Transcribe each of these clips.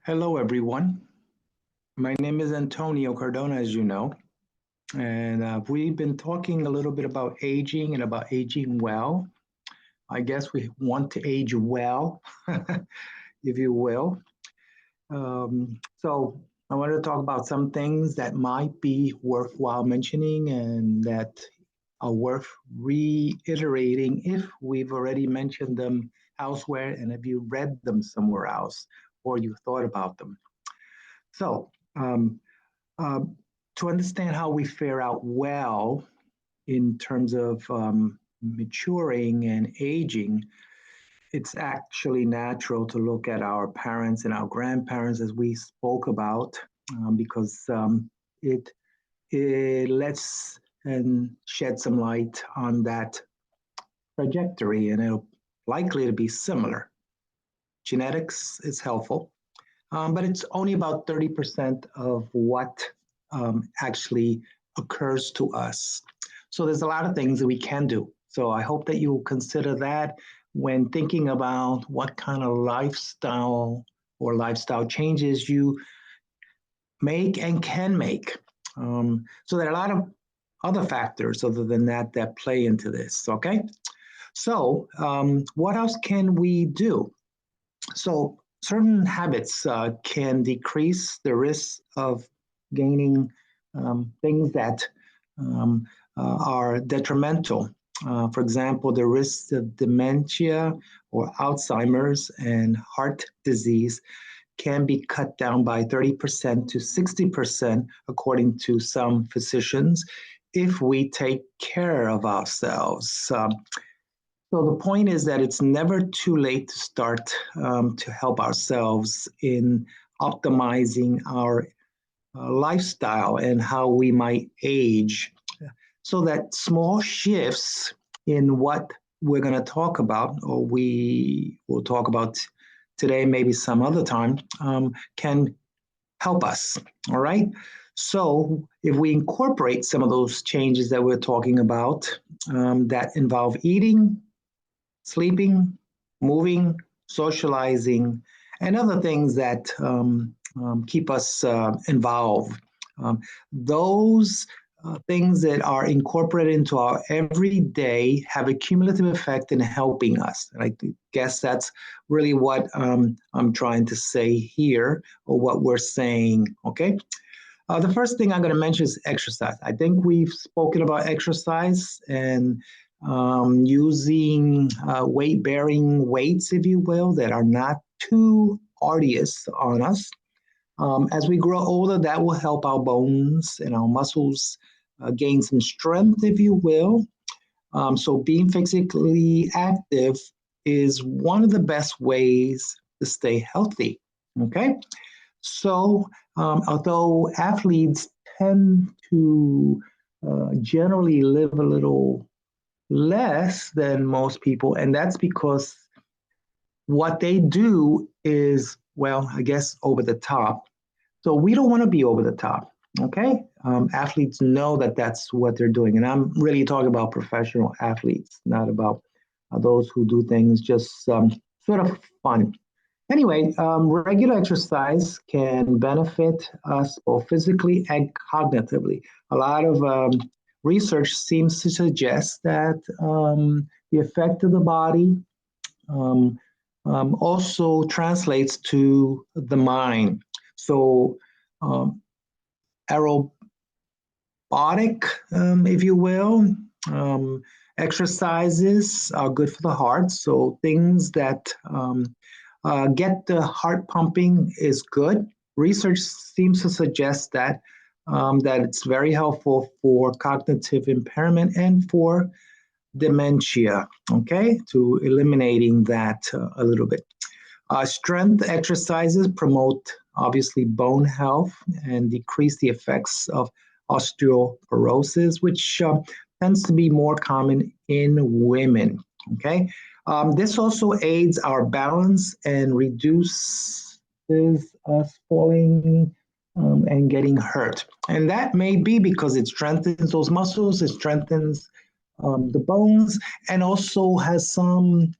Hello, everyone. My name is Antonio Cardona, as you know, and we've been talking a little bit about aging and about aging well. I guess we want to age well, if you will. So I wanted to talk about some things that might be worthwhile mentioning and that are worth reiterating if we've already mentioned them elsewhere and if you read them somewhere else or you thought about them. So, um, uh, to understand how we fare out well in terms of maturing and aging, it's actually natural to look at our parents and our grandparents, as we spoke about, because it it lets and shed some light on that trajectory, and it'll likely to be similar. Genetics is helpful, but it's only about 30% of what actually occurs to us. So there's a lot of things that we can do. So I hope that you consider that when thinking about what kind of lifestyle or lifestyle changes you make and can make. So there are a lot of other factors other than that that play into this. Okay. So what else can we do? So certain habits can decrease the risk of gaining things that um, are detrimental. For example, the risks of dementia or Alzheimer's and heart disease can be cut down by 30% to 60%, according to some physicians, if we take care of ourselves. So the point is that it's never too late to start to help ourselves in optimizing our lifestyle and how we might age, so that small shifts in what we're going to talk about, or we will talk about today, maybe some other time, can help us. All right. So if we incorporate some of those changes that we're talking about that involve eating, sleeping, moving, socializing, and other things that keep us involved. Those things that are incorporated into our everyday have a cumulative effect in helping us. And I guess that's really what I'm trying to say here, or what we're saying, okay? The first thing I'm going to mention is exercise. I think we've spoken about exercise and using weight bearing weights, if you will, that are not too arduous on us. As we grow older, that will help our bones and our muscles gain some strength, if you will. So, being physically active is one of the best ways to stay healthy. Okay. So, although athletes tend to generally live a little less than most people, and that's because what they do is, well, I guess over the top. So we don't want to be over the top. Okay. Athletes know that that's what they're doing. And I'm really talking about professional athletes, not about those who do things just sort of fun. Anyway, regular exercise can benefit us both physically and cognitively. A lot of research seems to suggest that the effect of the body um, also translates to the mind. So, um, aerobic, if you will, um, exercises are good for the heart. So, things that get the heart pumping is good. Research seems to suggest that that it's very helpful for cognitive impairment and for dementia. Okay, to eliminating that a little bit. Strength exercises promote obviously bone health and decrease the effects of osteoporosis, which tends to be more common in women. Okay, this also aids our balance and reduces us falling and getting hurt. And that may be because it strengthens those muscles, it strengthens the bones, and also has some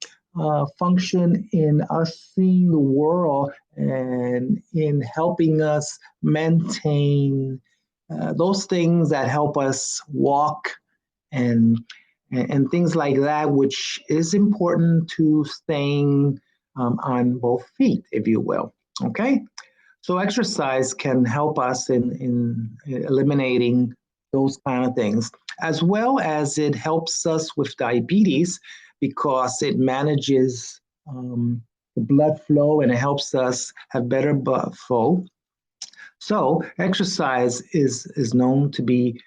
function in us seeing the world and in helping us maintain those things that help us walk and and things like that, which is important to staying on both feet, if you will. Okay, so exercise can help us in eliminating those kind of things, as well as it helps us with diabetes because it manages the blood flow and it helps us have better blood flow. So exercise is known to be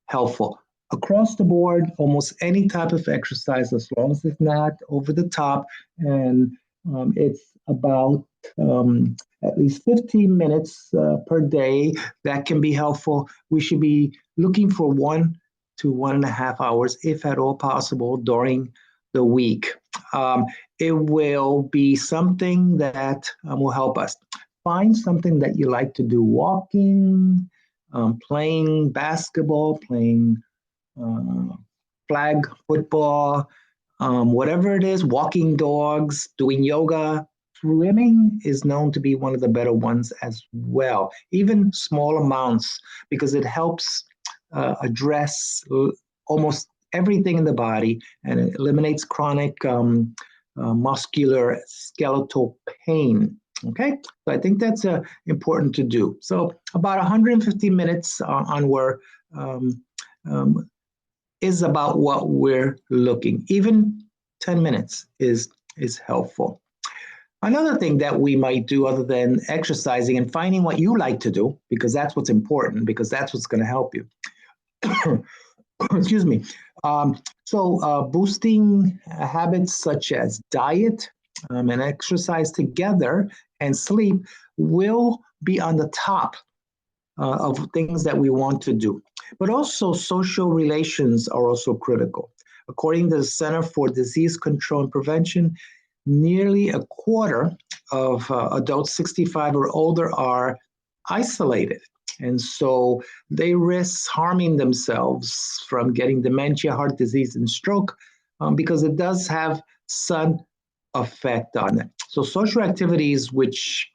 helpful across the board. Almost any type of exercise, as long as it's not over the top, and it's about at least 15 minutes per day. That can be helpful. We should be looking for 1 to 1.5 hours, if at all possible, during the week. Um, it will be something that will help us. Find something that you like to do: walking, playing basketball, playing uh, flag football, whatever it is, walking dogs, doing yoga. Swimming is known to be one of the better ones as well, even small amounts, because it helps address almost everything in the body and it eliminates chronic muscular skeletal pain. Okay, so I think that's important to do. So about 150 minutes onward um, is about what we're looking. Even 10 minutes is helpful. Another thing that we might do other than exercising and finding what you like to do, because that's what's important, because that's what's going to help you. Excuse me. Boosting habits such as diet and exercise together and sleep will be on the top of things that we want to do. But also, social relations are also critical. According to the Center for Disease Control and Prevention, nearly a quarter of adults 65 or older are isolated. And so they risk harming themselves from getting dementia, heart disease, and stroke because it does have some effect on them. So, social activities, which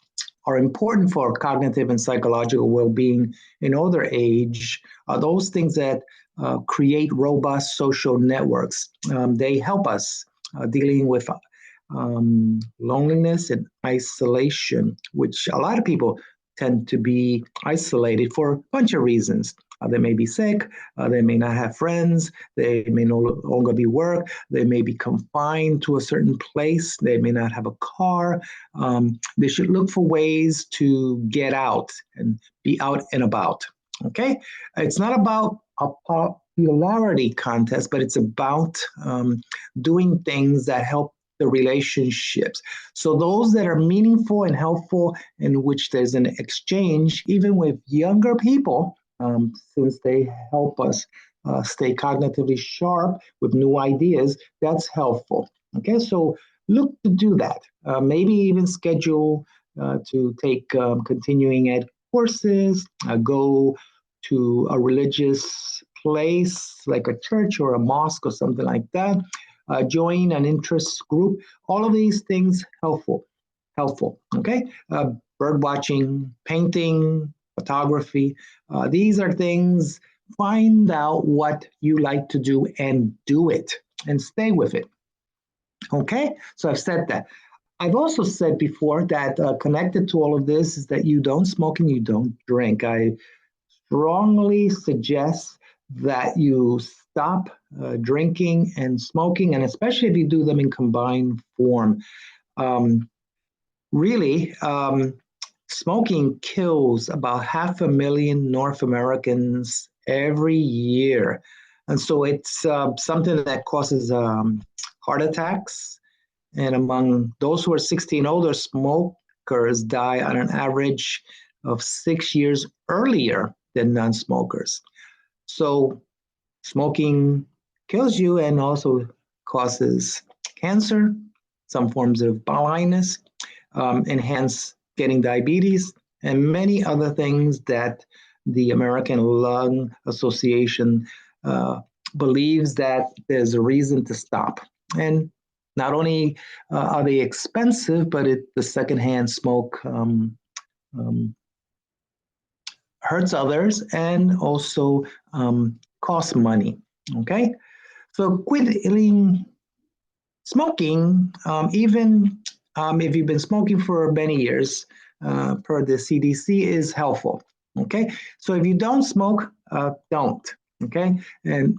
are important for cognitive and psychological well-being in older age, are those things that create robust social networks. They help us dealing with loneliness and isolation, which a lot of people tend to be isolated for a bunch of reasons. They may be sick, they may not have friends, they may no longer be work, they may be confined to a certain place, they may not have a car. They should look for ways to get out and be out and about. Okay? It's not about a popularity contest, but it's about doing things that help the relationships. So those that are meaningful and helpful, in which there's an exchange, even with younger people, since they help us stay cognitively sharp with new ideas, that's helpful. Okay, so look to do that. Maybe even schedule to take continuing ed courses, go to a religious place like a church or a mosque or something like that. Join an interest group. All of these things helpful. Okay, bird watching, painting, photography. These are things. Find out what you like to do and do it, and stay with it. Okay, so I've said that. I've also said before that connected to all of this is that you don't smoke and you don't drink. I strongly suggest that you stop drinking and smoking, and especially if you do them in combined form. Um, really, smoking kills about 500,000 North Americans every year. And so it's something that causes heart attacks. And among those who are 60 and older, smokers die on an average of 6 years earlier than non-smokers. So smoking kills you and also causes cancer, some forms of blindness, enhance getting diabetes, and many other things that the American Lung Association believes that there's a reason to stop. And Not only are they expensive, but the secondhand smoke um, hurts others and also costs money. Okay, so quitting smoking, even if you've been smoking for many years, per the CDC, is helpful. Okay, so if you don't smoke, don't. Okay, and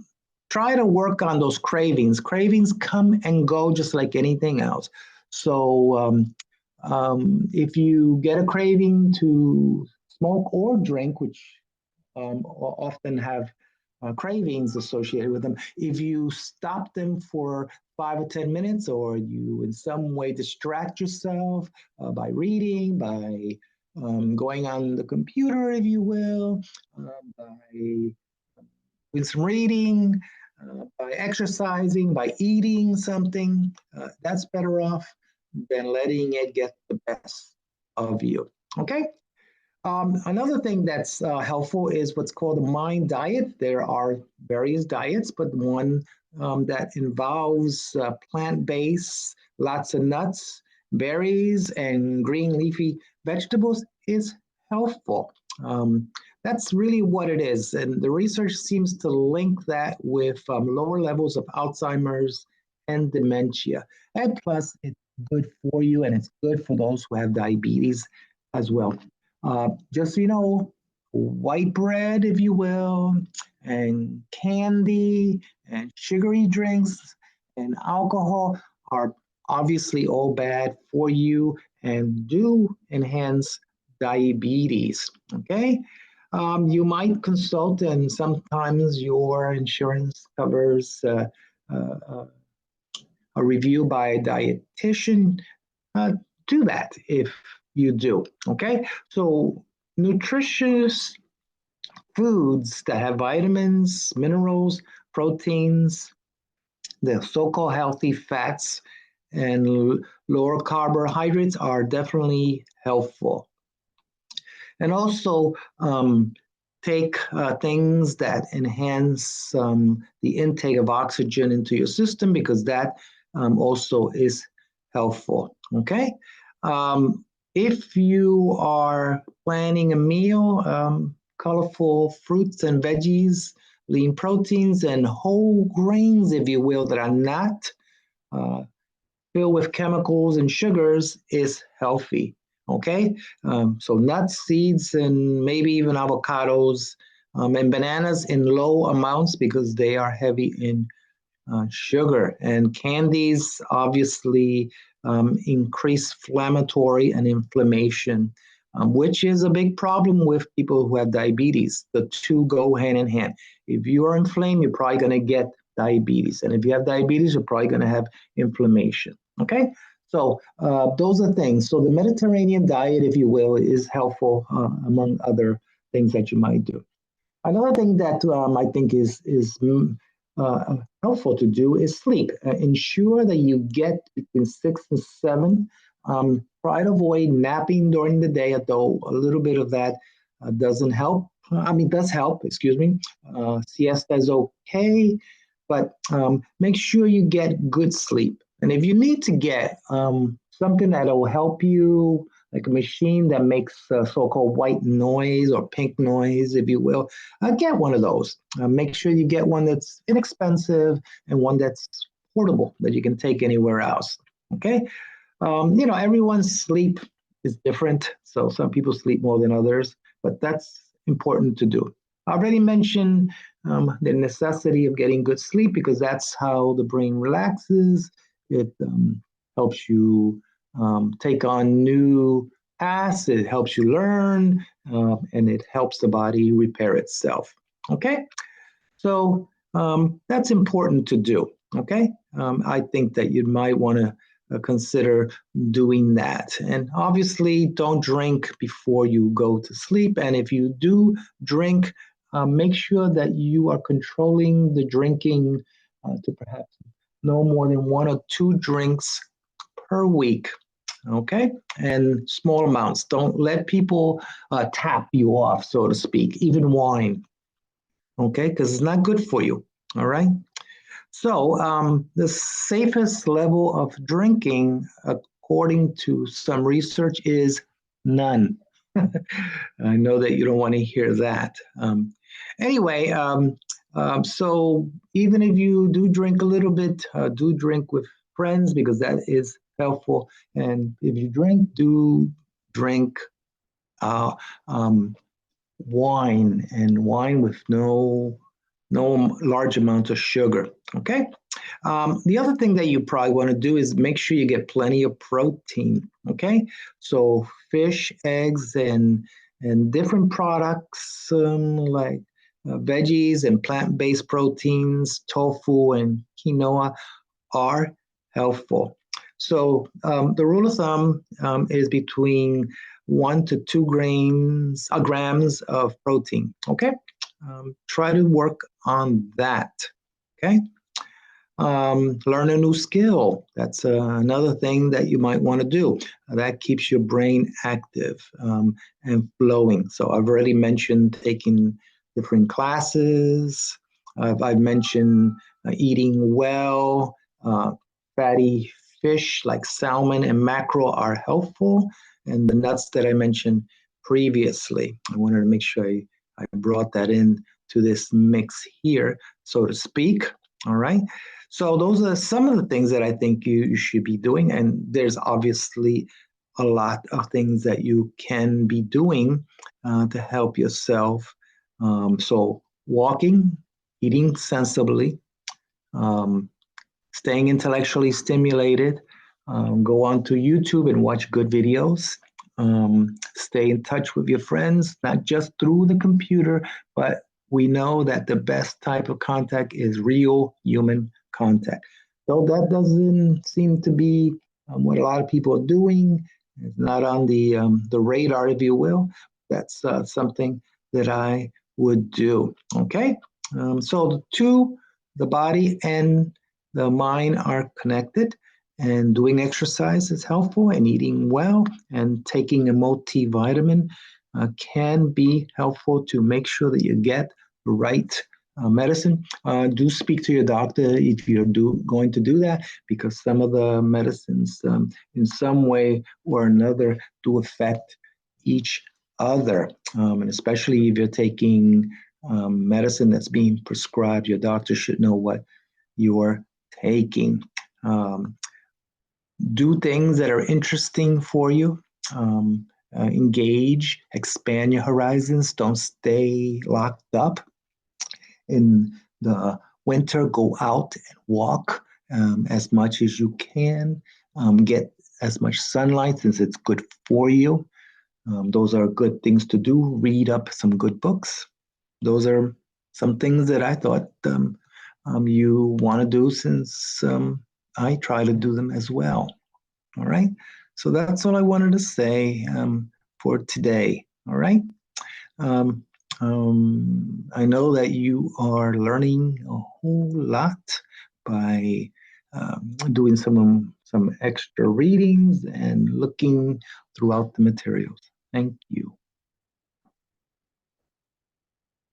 try to work on those cravings. Cravings come and go just like anything else. So if you get a craving to smoke or drink, which often have cravings associated with them. If you stop them for 5 or 10 minutes, or you in some way distract yourself by reading, by going on the computer, if you will, by doing some reading, by exercising, by eating something, that's better off than letting it get the best of you. Okay? Another thing that's helpful is what's called a MIND diet. There are various diets, but one that involves plant-based, lots of nuts, berries, and green leafy vegetables is helpful. Um, that's really what it is. And the research seems to link that with lower levels of Alzheimer's and dementia. And plus, it's good for you and it's good for those who have diabetes as well. Just so you know, white bread, if you will, and candy and sugary drinks and alcohol are obviously all bad for you and do enhance diabetes. Okay? You might consult, and sometimes your insurance covers uh, a review by a dietitian. Uh, do that if you do. Okay, so nutritious foods that have vitamins, minerals, proteins, the so-called healthy fats, and lower carbohydrates are definitely helpful. And also take things that enhance the intake of oxygen into your system, because that also is helpful. Okay. If you are planning a meal, colorful fruits and veggies, lean proteins, and whole grains, if you will, that are not uh, filled with chemicals and sugars is healthy. Okay, so nuts, seeds, and maybe even avocados, and bananas in low amounts because they are heavy in sugar. And candies obviously increase inflammatory and inflammation, which is a big problem with people who have diabetes. The two go hand in hand. If you are inflamed, you're probably going to get diabetes. And if you have diabetes, you're probably going to have inflammation. Okay? So those are things. So the Mediterranean diet, if you will, is helpful among other things that you might do. Another thing that I think is helpful to do is sleep. Ensure that you get between 6 and 7. Try to avoid napping during the day, although a little bit of that doesn't help. Does help, excuse me. Siesta is okay, but make sure you get good sleep. And if you need to get something that will help you, like a machine that makes so-called white noise or pink noise, if you will, get one of those. Make sure you get one that's inexpensive and one that's portable that you can take anywhere else. Okay, everyone's sleep is different, so some people sleep more than others, but that's important to do. I already mentioned the necessity of getting good sleep because that's how the brain relaxes. It helps you take on new tasks, it helps you learn, and it helps the body repair itself. Okay, so that's important to do. Okay, I think that you might want to consider doing that. And obviously, don't drink before you go to sleep. And if you do drink, make sure that you are controlling the drinking to perhaps no more than 1 or 2 drinks per week. Okay, and small amounts. Don't let people tap you off, so to speak, even wine. Okay, because it's not good for you. All right. So the safest level of drinking, according to some research, is none. I know that you don't want to hear that. Anyway, so even if you do drink a little bit, do drink with friends because that is helpful. And if you drink, do drink uh, um, wine and wine with no large amounts of sugar. Okay. The other thing that you probably want to do is make sure you get plenty of protein. Okay, so fish, eggs, and different products like veggies and plant-based proteins, tofu and quinoa are helpful. So the rule of thumb is between 1 to 2 grams of protein. Okay, try to work on that. Okay. Learn a new skill. That's another thing that you might want to do. That keeps your brain active and flowing. So I've already mentioned taking different classes. I've mentioned eating well. Fatty fish like salmon and mackerel are helpful. And the nuts that I mentioned previously. I wanted to make sure I brought that in to this mix here, so to speak. All right. So those are some of the things that I think you should be doing. And there's obviously a lot of things that you can be doing to help yourself. So walking, eating sensibly, um, staying intellectually stimulated, go on to YouTube and watch good videos. Stay in touch with your friends, not just through the computer, but we know that the best type of contact is real human contact. Though that doesn't seem to be what a lot of people are doing, it's not on the radar, if you will. That's something that I would do. Okay, so the body and the mind are connected, and doing exercise is helpful, and eating well and taking a multivitamin can be helpful to make sure that you get the right medicine. Do speak to your doctor if you're going to do that, because some of the medicines, in some way or another, do affect each other. And especially if you're taking medicine that's being prescribed, your doctor should know what you're taking. Um, do things that are interesting for you. Engage, expand your horizons. Don't stay locked up. In the winter, go out and walk as much as you can. Get as much sunlight since it's good for you. Those are good things to do. Read up some good books. Those are some things that I thought you want to do, since I try to do them as well. All right. So that's all I wanted to say for today. All right. Um, I know that you are learning a whole lot by doing some extra readings and looking throughout the materials. Thank you.